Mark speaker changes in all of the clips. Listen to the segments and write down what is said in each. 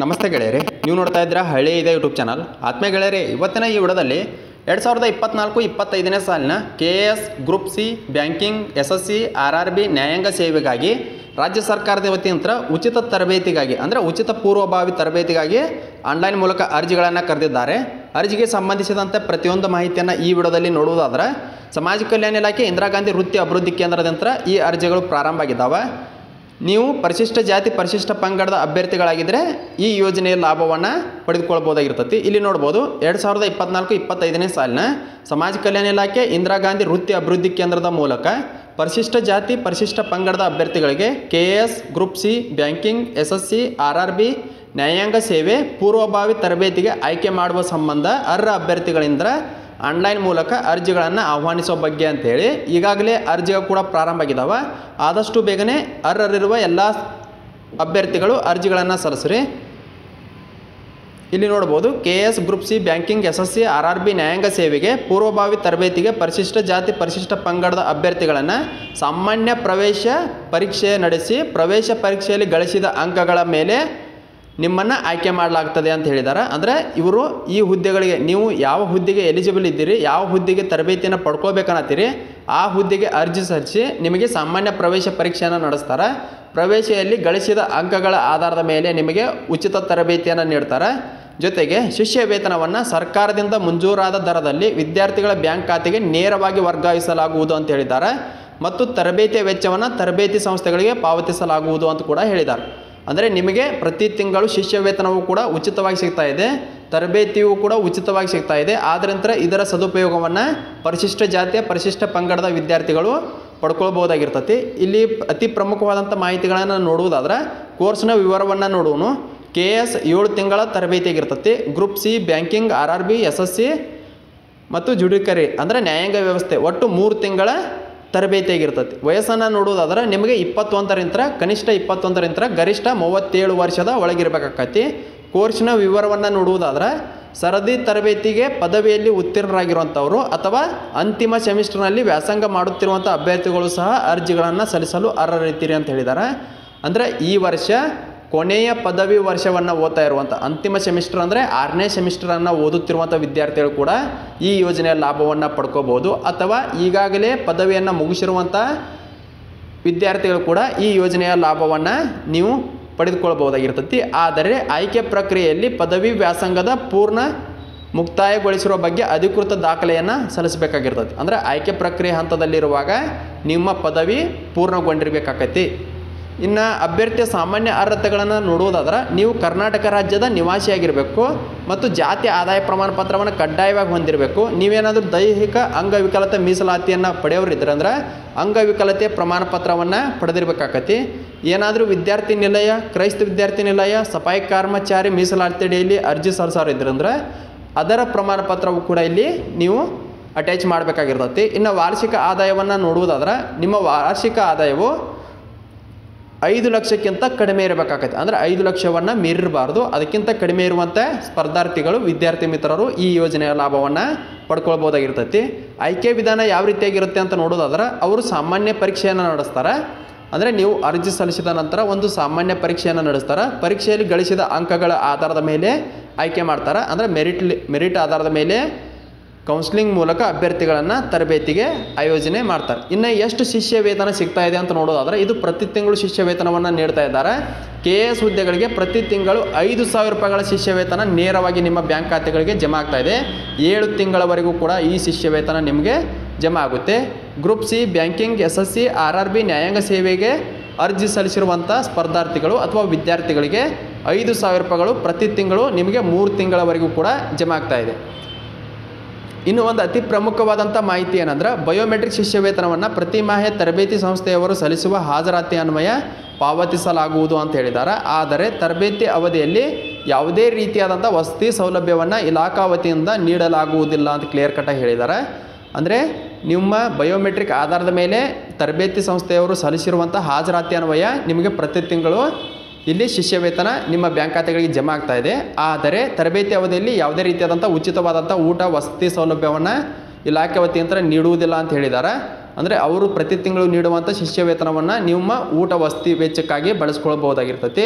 Speaker 1: ನಮಸ್ತೆ ಗೆಳೆಯರೆ, ನೀವು ನೋಡ್ತಾ ಇದ್ದೀರಾ ಹಳ್ಳಿ ಇದೆ ಯೂಟ್ಯೂಬ್ ಚಾನಲ್. ಆತ್ಮೀಯ ಗೆಳೆಯರೆ, ಇವತ್ತಿನ ಈ ವಿಡಿಯೋದಲ್ಲಿ 2024-25ನೇ ಸಾಲಿನ KS group C banking SSC RRB ನ್ಯಾಯಾಂಗ ಸೇವೆಗಾಗಿ ರಾಜ್ಯ ಸರ್ಕಾರದ ವತಿಯಿಂದ ಉಚಿತ ತರಬೇತಿಗಾಗಿ ಅಂದರೆ ಉಚಿತ ಪೂರ್ವಭಾವಿ ತರಬೇತಿಗಾಗಿ ಆನ್ಲೈನ್ ಮೂಲಕ ಅರ್ಜಿಗಳನ್ನು ಕರೆದಿದ್ದಾರೆ. ಅರ್ಜಿಗೆ ಸಂಬಂಧಿಸಿದಂತೆ ಪ್ರತಿಯೊಂದು ಮಾಹಿತಿಯನ್ನು ಈ ವಿಡಿಯೋದಲ್ಲಿ ನೋಡುವುದಾದರೆ ಸಮಾಜ ಕಲ್ಯಾಣ ಇಲಾಖೆ ಇಂದಿರಾ ಗಾಂಧಿ ವೃತ್ತಿ ಅಭಿವೃದ್ಧಿ ಕೇಂದ್ರದಿಂದ ಈ ಅರ್ಜಿಗಳು ಪ್ರಾರಂಭ ಆಗಿದ್ದಾವೆ. ನೀವು ಪರಿಶಿಷ್ಟ ಜಾತಿ ಪರಿಶಿಷ್ಟ ಪಂಗಡದ ಅಭ್ಯರ್ಥಿಗಳಾಗಿದ್ದರೆ ಈ ಯೋಜನೆಯ ಲಾಭವನ್ನು ಪಡೆದುಕೊಳ್ಳಬಹುದಾಗಿರ್ತದೆ. ಇಲ್ಲಿ ನೋಡ್ಬೋದು 2024-25ನೇ ಸಾಲಿನ ಸಮಾಜ ಕಲ್ಯಾಣ ಇಲಾಖೆ ಇಂದಿರಾ ಗಾಂಧಿ ವೃತ್ತಿ ಅಭಿವೃದ್ಧಿ ಕೇಂದ್ರದ ಮೂಲಕ ಪರಿಶಿಷ್ಟ ಜಾತಿ ಪರಿಶಿಷ್ಟ ಪಂಗಡದ ಅಭ್ಯರ್ಥಿಗಳಿಗೆ KS group C banking SSC RRB ನ್ಯಾಯಾಂಗ ಸೇವೆ ಪೂರ್ವಭಾವಿ ತರಬೇತಿಗೆ ಆಯ್ಕೆ ಮಾಡುವ ಸಂಬಂಧ ಅರ್ಹ ಅಭ್ಯರ್ಥಿಗಳಿಂದ ಆನ್ಲೈನ್ ಮೂಲಕ ಅರ್ಜಿಗಳನ್ನು ಆಹ್ವಾನಿಸೋ ಬಗ್ಗೆ ಅಂತೇಳಿ ಈಗಾಗಲೇ ಅರ್ಜಿಗಳು ಕೂಡ ಪ್ರಾರಂಭ ಆಗಿದ್ದಾವೆ. ಆದಷ್ಟು ಬೇಗನೆ ಅರ್ಹರಿರುವ ಎಲ್ಲ ಅಭ್ಯರ್ಥಿಗಳು ಅರ್ಜಿಗಳನ್ನು ಸಲ್ಲಿಸ್ರಿ. ಇಲ್ಲಿ ನೋಡ್ಬೋದು KS group C banking SSC RRB ನ್ಯಾಯಾಂಗ ಸೇವೆಗೆ ಪೂರ್ವಭಾವಿ ತರಬೇತಿಗೆ ಪರಿಶಿಷ್ಟ ಜಾತಿ ಪರಿಶಿಷ್ಟ ಪಂಗಡದ ಅಭ್ಯರ್ಥಿಗಳನ್ನು ಸಾಮಾನ್ಯ ಪ್ರವೇಶ ಪರೀಕ್ಷೆ ನಡೆಸಿ ಪ್ರವೇಶ ಪರೀಕ್ಷೆಯಲ್ಲಿ ಗಳಿಸಿದ ಅಂಕಗಳ ಮೇಲೆ ನಿಮ್ಮನ್ನು ಆಯ್ಕೆ ಮಾಡಲಾಗ್ತದೆ ಅಂತ ಹೇಳಿದ್ದಾರೆ. ಅಂದರೆ ಇವರು ಈ ಹುದ್ದೆಗಳಿಗೆ ನೀವು ಯಾವ ಹುದ್ದೆಗೆ ಎಲಿಜಿಬಲ್ ಇದ್ದೀರಿ, ಯಾವ ಹುದ್ದೆಗೆ ತರಬೇತಿಯನ್ನು ಪಡ್ಕೋಬೇಕನ್ನತ್ತೀರಿ, ಆ ಹುದ್ದೆಗೆ ಅರ್ಜಿ ಸಲ್ಲಿಸಿ ನಿಮಗೆ ಸಾಮಾನ್ಯ ಪ್ರವೇಶ ಪರೀಕ್ಷೆಯನ್ನು ನಡೆಸ್ತಾರೆ. ಪ್ರವೇಶದಲ್ಲಿ ಗಳಿಸಿದ ಅಂಕಗಳ ಆಧಾರದ ಮೇಲೆ ನಿಮಗೆ ಉಚಿತ ತರಬೇತಿಯನ್ನು ನೀಡ್ತಾರೆ. ಜೊತೆಗೆ ಶಿಷ್ಯ ವೇತನವನ್ನು ಸರ್ಕಾರದಿಂದ ಮಂಜೂರಾದ ದರದಲ್ಲಿ ವಿದ್ಯಾರ್ಥಿಗಳ ಬ್ಯಾಂಕ್ ಖಾತೆಗೆ ನೇರವಾಗಿ ವರ್ಗಾಯಿಸಲಾಗುವುದು ಅಂತ ಹೇಳಿದ್ದಾರೆ. ಮತ್ತು ತರಬೇತಿಯ ವೆಚ್ಚವನ್ನು ತರಬೇತಿ ಸಂಸ್ಥೆಗಳಿಗೆ ಪಾವತಿಸಲಾಗುವುದು ಅಂತ ಕೂಡ ಹೇಳಿದ್ದಾರೆ. ಅಂದರೆ ನಿಮಗೆ ಪ್ರತಿ ತಿಂಗಳು ಶಿಷ್ಯ ವೇತನವೂ ಕೂಡ ಉಚಿತವಾಗಿ ಸಿಗ್ತಾ ಇದೆ, ತರಬೇತಿಯೂ ಕೂಡ ಉಚಿತವಾಗಿ ಸಿಗ್ತಾ ಇದೆ. ಆದ್ದರಿಂದ ಇದರ ಸದುಪಯೋಗವನ್ನು ಪರಿಶಿಷ್ಟ ಜಾತಿಯ ಪರಿಶಿಷ್ಟ ಪಂಗಡದ ವಿದ್ಯಾರ್ಥಿಗಳು ಪಡ್ಕೊಳ್ಬೋದಾಗಿರ್ತತಿ. ಇಲ್ಲಿ ಅತಿ ಪ್ರಮುಖವಾದಂಥ ಮಾಹಿತಿಗಳನ್ನು ನೋಡುವುದಾದ್ರೆ ಕೋರ್ಸ್ನ ವಿವರವನ್ನು ನೋಡುವನು. KS 7 ತಿಂಗಳ ತರಬೇತಿಯಾಗಿರ್ತತಿ. Group C banking RRB SSC ಮತ್ತು ಜುಡಿಕರಿ ಅಂದರೆ ನ್ಯಾಯಾಂಗ ವ್ಯವಸ್ಥೆ ಒಟ್ಟು 3 ತಿಂಗಳ ತರಬೇತಿಯಾಗಿರ್ತದೆ. ವಯಸ್ಸನ್ನು ನೋಡುವುದಾದ್ರೆ ನಿಮಗೆ 21ರಿಂದ ಕನಿಷ್ಠ 21ರಿಂದ ಗರಿಷ್ಠ 37 ವರ್ಷದ ಒಳಗಿರಬೇಕಾಗತ್ತೆ. ಕೋರ್ಸ್ನ ವಿವರವನ್ನು ನೋಡುವುದಾದ್ರೆ ಸರದಿ ತರಬೇತಿಗೆ ಪದವಿಯಲ್ಲಿ ಉತ್ತೀರ್ಣರಾಗಿರುವಂಥವರು ಅಥವಾ ಅಂತಿಮ ಸೆಮಿಸ್ಟರ್ನಲ್ಲಿ ವ್ಯಾಸಂಗ ಮಾಡುತ್ತಿರುವಂಥ ಅಭ್ಯರ್ಥಿಗಳು ಸಹ ಅರ್ಜಿಗಳನ್ನು ಸಲ್ಲಿಸಲು ಅರ್ಹರಿದ್ದೀರಿ ಅಂತ ಹೇಳಿದ್ದಾರೆ. ಅಂದರೆ ಈ ವರ್ಷ ಕೊನೆಯ ಪದವಿ ವರ್ಷವನ್ನು ಓದ್ತಾ ಇರುವಂಥ ಅಂತಿಮ ಸೆಮಿಸ್ಟರ್ ಅಂದರೆ 6ನೇ ಸೆಮಿಸ್ಟರನ್ನು ಓದುತ್ತಿರುವಂಥ ವಿದ್ಯಾರ್ಥಿಗಳು ಕೂಡ ಈ ಯೋಜನೆಯ ಲಾಭವನ್ನು ಪಡ್ಕೋಬೋದು. ಅಥವಾ ಈಗಾಗಲೇ ಪದವಿಯನ್ನು ಮುಗಿಸಿರುವಂಥ ವಿದ್ಯಾರ್ಥಿಗಳು ಕೂಡ ಈ ಯೋಜನೆಯ ಲಾಭವನ್ನು ನೀವು ಪಡೆದುಕೊಳ್ಬೋದಾಗಿರ್ತದೆ. ಆದರೆ ಆಯ್ಕೆ ಪ್ರಕ್ರಿಯೆಯಲ್ಲಿ ಪದವಿ ವ್ಯಾಸಂಗದ ಪೂರ್ಣ ಮುಕ್ತಾಯಗೊಳಿಸಿರುವ ಬಗ್ಗೆ ಅಧಿಕೃತ ದಾಖಲೆಯನ್ನು ಸಲ್ಲಿಸಬೇಕಾಗಿರ್ತದೆ. ಅಂದರೆ ಆಯ್ಕೆ ಪ್ರಕ್ರಿಯೆ ಹಂತದಲ್ಲಿರುವಾಗ ನಿಮ್ಮ ಪದವಿ ಪೂರ್ಣಗೊಂಡಿರಬೇಕಾಗತ್ತೆ. ಇನ್ನು ಅಭ್ಯರ್ಥಿಯ ಸಾಮಾನ್ಯ ಅರ್ಹತೆಗಳನ್ನು ನೋಡುವುದಾದ್ರೆ ನೀವು ಕರ್ನಾಟಕ ರಾಜ್ಯದ ನಿವಾಸಿಯಾಗಿರಬೇಕು ಮತ್ತು ಜಾತಿ ಆದಾಯ ಪ್ರಮಾಣ ಪತ್ರವನ್ನು ಕಡ್ಡಾಯವಾಗಿ ಹೊಂದಿರಬೇಕು. ನೀವೇನಾದರೂ ದೈಹಿಕ ಅಂಗವಿಕಲತೆ ಮೀಸಲಾತಿಯನ್ನು ಪಡೆಯೋರಿದ್ರೆ ಅಂದ್ರೆ ಅಂಗವಿಕಲತೆ ಪ್ರಮಾಣ ಪತ್ರವನ್ನು ಪಡೆದಿರಬೇಕಾಗತ್ತೆ. ಏನಾದರೂ ವಿದ್ಯಾರ್ಥಿ ನಿಲಯ, ಕ್ರೈಸ್ತ ವಿದ್ಯಾರ್ಥಿ ನಿಲಯ, ಸಫಾಯಿ ಕರ್ಮಚಾರಿ ಮೀಸಲಾತಿ ಅಡಿಯಲ್ಲಿ ಅರ್ಜಿ ಸಲ್ಲಿಸೋರಿದ್ರಂದ್ರೆ ಅದರ ಪ್ರಮಾಣ ಪತ್ರವು ಕೂಡ ಇಲ್ಲಿ ನೀವು ಅಟ್ಯಾಚ್ ಮಾಡಬೇಕಾಗಿರ್ತೈತಿ. ಇನ್ನು ವಾರ್ಷಿಕ ಆದಾಯವನ್ನು ನೋಡುವುದಾದ್ರೆ ನಿಮ್ಮ ವಾರ್ಷಿಕ ಆದಾಯವು 5 ಲಕ್ಷಕ್ಕಿಂತ ಕಡಿಮೆ ಇರಬೇಕಾಗತ್ತೆ. ಅಂದರೆ 5 ಲಕ್ಷವನ್ನು ಮೀರಿರಬಾರ್ದು. ಅದಕ್ಕಿಂತ ಕಡಿಮೆ ಇರುವಂಥ ಸ್ಪರ್ಧಾರ್ಥಿಗಳು ವಿದ್ಯಾರ್ಥಿ ಮಿತ್ರರು ಈ ಯೋಜನೆಯ ಲಾಭವನ್ನು ಪಡ್ಕೊಳ್ಬೋದಾಗಿರ್ತೈತಿ. ಆಯ್ಕೆ ವಿಧಾನ ಯಾವ ರೀತಿಯಾಗಿರುತ್ತೆ ಅಂತ ನೋಡೋದಾದ್ರೆ ಅವರು ಸಾಮಾನ್ಯ ಪರೀಕ್ಷೆಯನ್ನು ನಡೆಸ್ತಾರೆ. ಅಂದರೆ ನೀವು ಅರ್ಜಿ ಸಲ್ಲಿಸಿದ ನಂತರ ಒಂದು ಸಾಮಾನ್ಯ ಪರೀಕ್ಷೆಯನ್ನು ನಡೆಸ್ತಾರೆ. ಪರೀಕ್ಷೆಯಲ್ಲಿ ಗಳಿಸಿದ ಅಂಕಗಳ ಆಧಾರದ ಮೇಲೆ ಆಯ್ಕೆ ಮಾಡ್ತಾರೆ. ಅಂದರೆ ಮೆರಿಟ್ ಆಧಾರದ ಮೇಲೆ ಕೌನ್ಸಿಲಿಂಗ್ ಮೂಲಕ ಅಭ್ಯರ್ಥಿಗಳನ್ನು ತರಬೇತಿಗೆ ಆಯೋಜನೆ ಮಾಡ್ತಾರೆ. ಇನ್ನು ಎಷ್ಟು ಶಿಷ್ಯ ವೇತನ ಸಿಗ್ತಾ ಇದೆ ಅಂತ ನೋಡೋದಾದರೆ ಇದು ಪ್ರತಿ ತಿಂಗಳು ಶಿಷ್ಯ ವೇತನವನ್ನು ನೀಡ್ತಾ ಇದ್ದಾರೆ. KS ಹುದ್ದೆಗಳಿಗೆ ಪ್ರತಿ ತಿಂಗಳು 5,000 ರೂಪಾಯಿಗಳ ಶಿಷ್ಯ ವೇತನ ನೇರವಾಗಿ ನಿಮ್ಮ ಬ್ಯಾಂಕ್ ಖಾತೆಗಳಿಗೆ ಜಮಾ ಆಗ್ತಾ ಇದೆ. 7 ತಿಂಗಳವರೆಗೂ ಕೂಡ ಈ ಶಿಷ್ಯ ವೇತನ ನಿಮಗೆ ಜಮಾ ಆಗುತ್ತೆ. Group C banking SSC RRB ನ್ಯಾಯಾಂಗ ಸೇವೆಗೆ ಅರ್ಜಿ ಸಲ್ಲಿಸಿರುವಂಥ ಸ್ಪರ್ಧಾರ್ಥಿಗಳು ಅಥವಾ ವಿದ್ಯಾರ್ಥಿಗಳಿಗೆ 5,000 ರೂಪಾಯಿಗಳು ಪ್ರತಿ ತಿಂಗಳು ನಿಮಗೆ 3 ತಿಂಗಳವರೆಗೂ ಕೂಡ ಜಮಾ ಆಗ್ತಾ ಇದೆ. ಇನ್ನು ಒಂದು ಅತಿ ಪ್ರಮುಖವಾದಂಥ ಮಾಹಿತಿ ಏನಂದ್ರೆ ಬಯೋಮೆಟ್ರಿಕ್ ಶಿಷ್ಯ ವೇತನವನ್ನು ಪ್ರತಿ ಮಾಹೆ ತರಬೇತಿ ಸಂಸ್ಥೆಯವರು ಸಲ್ಲಿಸುವ ಹಾಜರಾತಿ ಅನ್ವಯ ಪಾವತಿಸಲಾಗುವುದು ಅಂತ ಹೇಳಿದ್ದಾರೆ. ಆದರೆ ತರಬೇತಿ ಅವಧಿಯಲ್ಲಿ ಯಾವುದೇ ರೀತಿಯಾದಂಥ ವಸತಿ ಸೌಲಭ್ಯವನ್ನು ಇಲಾಖಾ ವತಿಯಿಂದ ನೀಡಲಾಗುವುದಿಲ್ಲ ಅಂತ ಕ್ಲಿಯರ್ ಕಟ್ಟಾಗಿ ಹೇಳಿದ್ದಾರೆ. ಅಂದರೆ ನಿಮ್ಮ ಬಯೋಮೆಟ್ರಿಕ್ ಆಧಾರದ ಮೇಲೆ ತರಬೇತಿ ಸಂಸ್ಥೆಯವರು ಸಲ್ಲಿಸಿರುವಂಥ ಹಾಜರಾತಿ ಅನ್ವಯ ನಿಮಗೆ ಪ್ರತಿ ತಿಂಗಳು ಇಲ್ಲಿ ಶಿಷ್ಯ ವೇತನ ನಿಮ್ಮ ಬ್ಯಾಂಕ್ ಖಾತೆಗಳಿಗೆ ಜಮಾ ಆಗ್ತಾ ಇದೆ. ಆದರೆ ತರಬೇತಿ ಅವಧಿಯಲ್ಲಿ ಯಾವುದೇ ರೀತಿಯಾದಂಥ ಉಚಿತವಾದಂಥ ಊಟ ವಸತಿ ಸೌಲಭ್ಯವನ್ನು ಇಲಾಖೆ ವತಿಯಿಂದ ನೀಡುವುದಿಲ್ಲ ಅಂತ ಹೇಳಿದ್ದಾರೆ. ಅಂದರೆ ಅವರು ಪ್ರತಿ ತಿಂಗಳು ನೀಡುವಂಥ ಶಿಷ್ಯ ವೇತನವನ್ನು ನಿಮ್ಮ ಊಟ ವಸತಿ ವೆಚ್ಚಕ್ಕಾಗಿ ಬಳಸ್ಕೊಳ್ಬಹುದಾಗಿರ್ತೈತಿ.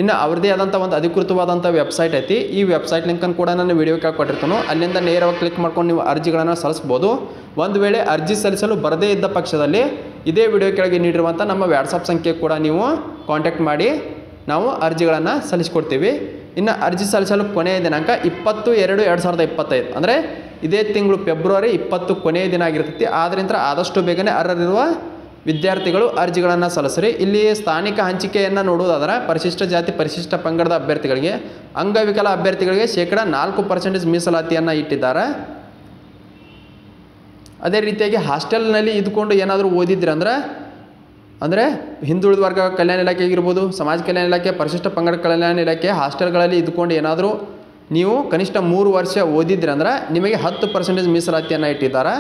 Speaker 1: ಇನ್ನು ಅವ್ರದ್ದೇ ಆದಂಥ ಒಂದು ಅಧಿಕೃತವಾದಂಥ ವೆಬ್ಸೈಟ್ ಐತಿ. ಈ ವೆಬ್ಸೈಟ್ ಲಿಂಕನ್ನು ಕೂಡ ನಾನು ವಿಡಿಯೋ ಕೆಳಗೆ ಕೊಟ್ಟಿರ್ತಾನೋ, ಅಲ್ಲಿಂದ ನೇರವಾಗಿ ಕ್ಲಿಕ್ ಮಾಡ್ಕೊಂಡು ನೀವು ಅರ್ಜಿಗಳನ್ನು ಸಲ್ಲಿಸ್ಬೋದು. ಒಂದು ವೇಳೆ ಅರ್ಜಿ ಸಲ್ಲಿಸಲು ಬರದೇ ಇದ್ದ ಪಕ್ಷದಲ್ಲಿ ಇದೇ ವಿಡಿಯೋ ಕೆಳಗೆ ನೀಡಿರುವಂಥ ನಮ್ಮ ವಾಟ್ಸಪ್ ಸಂಖ್ಯೆ ಕೂಡ ನೀವು ಕಾಂಟ್ಯಾಕ್ಟ್ ಮಾಡಿ ನಾವು ಅರ್ಜಿಗಳನ್ನು ಸಲ್ಲಿಸ್ಕೊಡ್ತೀವಿ. ಇನ್ನು ಅರ್ಜಿ ಸಲ್ಲಿಸಲು ಕೊನೆಯ ದಿನಾಂಕ 20/2/2025 ಅಂದರೆ ಇದೇ ತಿಂಗಳು ಫೆಬ್ರವರಿ 20 ಕೊನೆಯ ದಿನ ಆಗಿರ್ತೈತಿ. ಆದ್ದರಿಂದ ಆದಷ್ಟು ಬೇಗನೆ ಅರ್ಹರಿರುವ ವಿದ್ಯಾರ್ಥಿಗಳು ಅರ್ಜಿಗಳನ್ನು ಸಲ್ಲಿಸ್ರಿ. ಇಲ್ಲಿ ಸ್ಥಾನಿಕ ಹಂಚಿಕೆಯನ್ನು ನೋಡುವುದಾದರೆ ಪರಿಶಿಷ್ಟ ಜಾತಿ ಪರಿಶಿಷ್ಟ ಪಂಗಡದ ಅಭ್ಯರ್ಥಿಗಳಿಗೆ, ಅಂಗವಿಕಲ ಅಭ್ಯರ್ಥಿಗಳಿಗೆ 4% ಮೀಸಲಾತಿಯನ್ನು ಇಟ್ಟಿದ್ದಾರೆ. ಅದೇ ರೀತಿಯಾಗಿ ಹಾಸ್ಟೆಲ್ನಲ್ಲಿ ಇದ್ಕೊಂಡು ಏನಾದರೂ ಓದಿದ್ರಿ ಅಂದರೆ ಹಿಂದುಳಿದ ವರ್ಗ ಕಲ್ಯಾಣ ಇಲಾಖೆ ಆಗಿರ್ಬೋದು, ಸಮಾಜ ಕಲ್ಯಾಣ ಇಲಾಖೆ, ಪರಿಶಿಷ್ಟ ಪಂಗಡ ಕಲ್ಯಾಣ ಇಲಾಖೆ ಹಾಸ್ಟೆಲ್ಗಳಲ್ಲಿ ಇದ್ಕೊಂಡು ಏನಾದರೂ ನೀವು ಕನಿಷ್ಠ 3 ವರ್ಷ ಓದಿದ್ರಿ ಅಂದ್ರೆ ನಿಮಗೆ 10% ಮೀಸಲಾತಿಯನ್ನು ಇಟ್ಟಿದ್ದಾರೆ.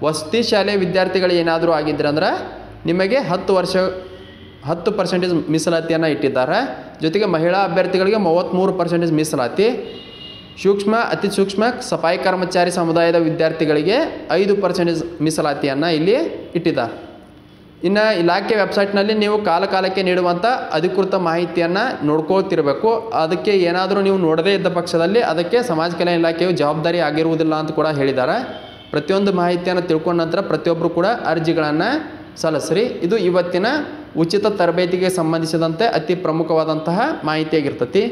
Speaker 1: ವಸತಿ ಶಾಲೆ ವಿದ್ಯಾರ್ಥಿಗಳು ಏನಾದರೂ ಆಗಿದ್ರಿ ಅಂದ್ರೆ ನಿಮಗೆ 10% ಮೀಸಲಾತಿಯನ್ನು ಇಟ್ಟಿದ್ದಾರೆ. ಜೊತೆಗೆ ಮಹಿಳಾ ಅಭ್ಯರ್ಥಿಗಳಿಗೆ 33% ಮೀಸಲಾತಿ. ಸೂಕ್ಷ್ಮ ಅತಿ ಸೂಕ್ಷ್ಮ ಸಫಾಯಿ ಕರ್ಮಚಾರಿ ಸಮುದಾಯದ ವಿದ್ಯಾರ್ಥಿಗಳಿಗೆ 5% ಮೀಸಲಾತಿಯನ್ನು ಇಲ್ಲಿ ಇಟ್ಟಿದ್ದಾರೆ. ಇನ್ನು ಇಲಾಖೆ ವೆಬ್ಸೈಟ್ನಲ್ಲಿ ನೀವು ಕಾಲಕ್ಕೆ ನೀಡುವಂಥ ಅಧಿಕೃತ ಮಾಹಿತಿಯನ್ನು ನೋಡ್ಕೊಳ್ತಿರಬೇಕು. ಅದಕ್ಕೆ ಏನಾದರೂ ನೀವು ನೋಡದೇ ಇದ್ದ ಪಕ್ಷದಲ್ಲಿ ಅದಕ್ಕೆ ಸಮಾಜ ಕಲ್ಯಾಣ ಇಲಾಖೆಯು ಜವಾಬ್ದಾರಿ ಆಗಿರುವುದಿಲ್ಲ ಅಂತ ಕೂಡ ಹೇಳಿದ್ದಾರೆ. ಪ್ರತಿಯೊಂದು ಮಾಹಿತಿಯನ್ನು ತಿಳ್ಕೊಂಡ ನಂತರ ಪ್ರತಿಯೊಬ್ಬರು ಕೂಡ ಅರ್ಜಿಗಳನ್ನು ಸಲ್ಲಿಸ್ರಿ. ಇದು ಇವತ್ತಿನ ಉಚಿತ ತರಬೇತಿಗೆ ಸಂಬಂಧಿಸಿದಂತೆ ಅತಿ ಪ್ರಮುಖವಾದಂತಹ ಮಾಹಿತಿಯಾಗಿರ್ತೈತಿ.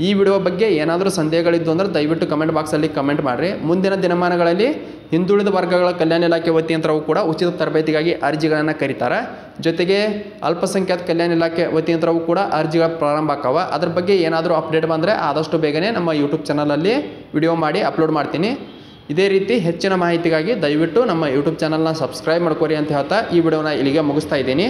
Speaker 1: ಈ ವಿಡಿಯೋ ಬಗ್ಗೆ ಏನಾದರೂ ಸಂದೇಹಗಳಿದ್ದು ಅಂದರೆ ದಯವಿಟ್ಟು ಕಮೆಂಟ್ ಬಾಕ್ಸಲ್ಲಿ ಕಮೆಂಟ್ ಮಾಡಿರಿ. ಮುಂದಿನ ದಿನಮಾನಗಳಲ್ಲಿ ಹಿಂದುಳಿದ ವರ್ಗಗಳ ಕಲ್ಯಾಣ ಇಲಾಖೆ ವತಿಯಂತ್ರವು ಕೂಡ ಉಚಿತ ತರಬೇತಿಗಾಗಿ ಅರ್ಜಿಗಳನ್ನು ಕರೀತಾರೆ. ಜೊತೆಗೆ ಅಲ್ಪಸಂಖ್ಯಾತ ಕಲ್ಯಾಣ ಇಲಾಖೆ ವತಿಯಂತ್ರವು ಕೂಡ ಅರ್ಜಿಗಳು ಪ್ರಾರಂಭ ಆಕಾವ. ಅದ್ರ ಬಗ್ಗೆ ಏನಾದರೂ ಅಪ್ಡೇಟ್ ಬಂದರೆ ಆದಷ್ಟು ಬೇಗನೆ ನಮ್ಮ ಯೂಟ್ಯೂಬ್ ಚಾನಲಲ್ಲಿ ವಿಡಿಯೋ ಮಾಡಿ ಅಪ್ಲೋಡ್ ಮಾಡ್ತೀನಿ. ಇದೇ ರೀತಿ ಹೆಚ್ಚಿನ ಮಾಹಿತಿಗಾಗಿ ದಯವಿಟ್ಟು ನಮ್ಮ ಯೂಟ್ಯೂಬ್ ಚಾನಲ್ನ ಸಬ್ಸ್ಕ್ರೈಬ್ ಮಾಡ್ಕೊರಿ ಅಂತ ಹೇಳ್ತಾ ಈ ವಿಡಿಯೋನ ಇಲ್ಲಿಗೆ ಮುಗಿಸ್ತಾ ಇದ್ದೀನಿ.